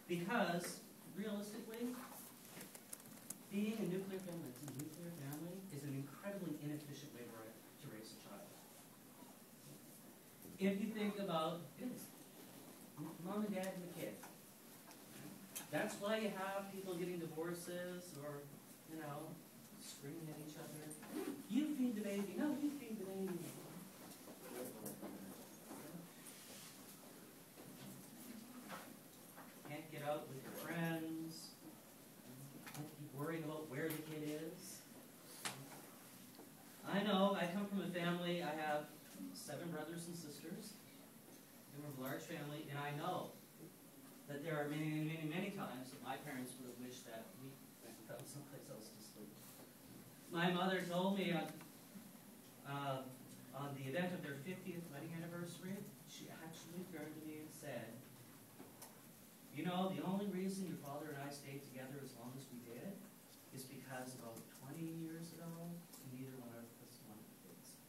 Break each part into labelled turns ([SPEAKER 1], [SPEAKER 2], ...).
[SPEAKER 1] Because, realistically, being a nuclear family is an incredibly inefficient way to raise a child. If you think about mom and dad and the kid, that's why you have people getting divorces or, screaming at each other. You feed the baby. No, you feed the baby. Can't get out with your friends. Can't keep worrying about where the kid is. I know, I come from a family, I have 7 brothers and sisters. We're a large family, and I know that there are many, many, many times that my parents would have wished that we found someplace else to sleep. My mother told me on the event of their 50th wedding anniversary, she actually turned to me and said, "You know, the only reason your father and I stayed together as long as we did is because about 20 years ago, neither one of us wanted kids."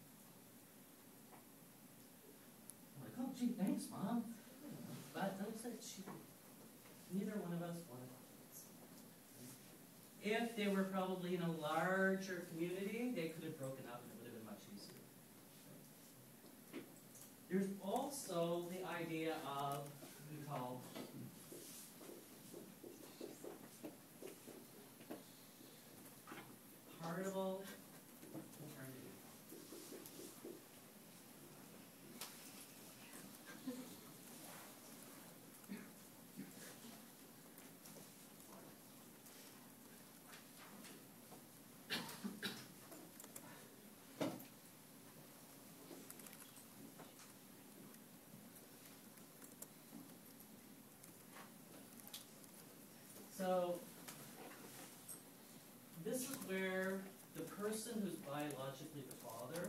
[SPEAKER 1] I'm like, "Oh, gee, thanks, Mom." But that was it. Neither one of us wanted kids. If they were probably in a larger community, they could have broken up and it would have been much easier. There's also the idea of what we call heritable maternity. So, this is where the person who's biologically the father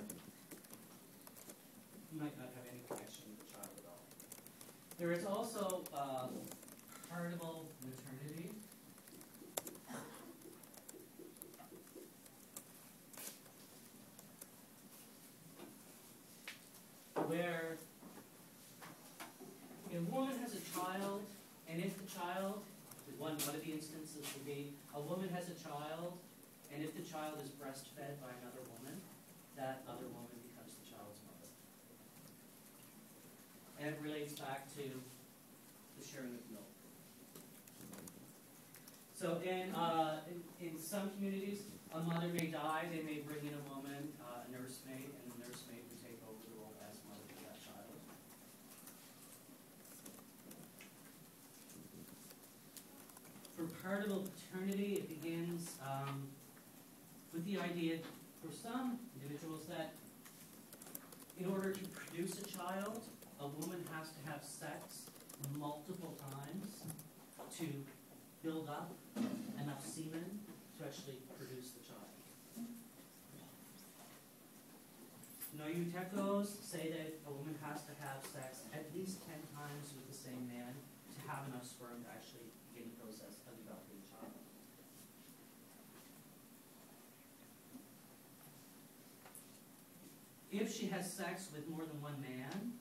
[SPEAKER 1] might not have any connection with the child at all. There is also heritable maternity. Where a woman has a child, and if the child, one of the instances would be a woman has a child, and if the child is breastfed by another woman, that other woman becomes the child's mother. And it relates back to the sharing of milk. So in some communities, a mother may die, they may bring in a woman, a nursemaid, and the nursemaid will take over the role as mother to that child. For heritable paternity, it begins with the idea for some individuals that in order to produce a child, a woman has to have sex multiple times to build up enough semen to actually produce the child. New Tekos say that a woman has to have sex at least 10 times with the same man to have enough sperm to actually begin the process of developing a child. If she has sex with more than one man,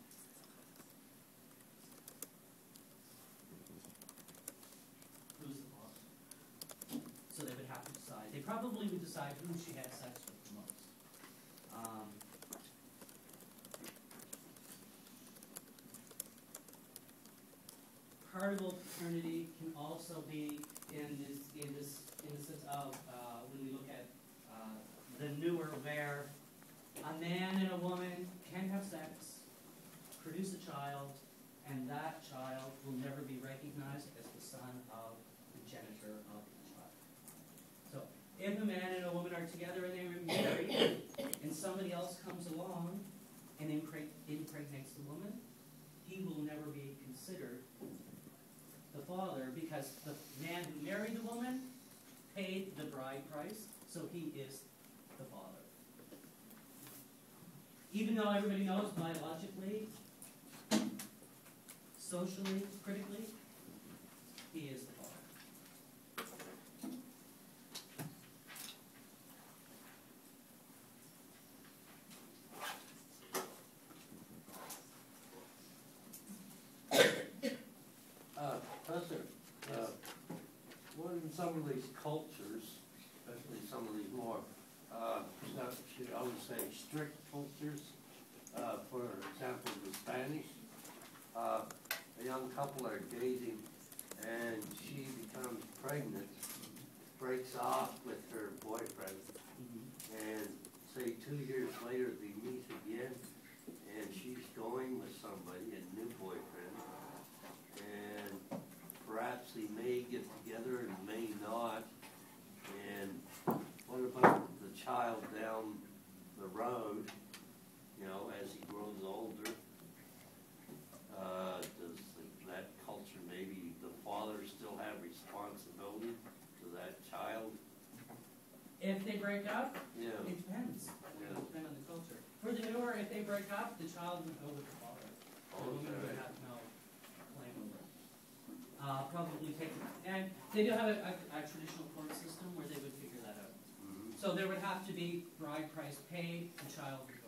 [SPEAKER 1] who's the father? So they would have to decide. They probably would decide who she had sex with the most. Heritable paternity can also be in the sense of when we look at the newer, where a man and a woman can have sex, produce a child, and that child will never be recognized as the son of the genitor of the child. So, if a man and a woman are together and they are married, and somebody else comes along and impregnates the woman, he will never be considered the father, because the man who married the woman paid the bride price, so he is the father. Even though everybody knows biologically, socially, critically, he is the father.
[SPEAKER 2] Professor, of these cultures, especially some of these more, should I would say strict cultures, for example, the Spanish, a young couple are dating and she becomes pregnant, breaks off with her boyfriend, and say 2 years later they meet again, and she's going with somebody, a new boyfriend, and perhaps they may get together and may not, and what about the child down the road, you know, as he grows older? Does that culture, maybe the father still have responsibility to that child?
[SPEAKER 1] If they break up,
[SPEAKER 2] Yeah.
[SPEAKER 1] it depends. It will depend on the culture. For the newer, if they break up, the child would go with the father. The woman would have no claim over it. Probably take, and they do have a traditional court system where they would figure that out. So there would have to be bride price paid, the child would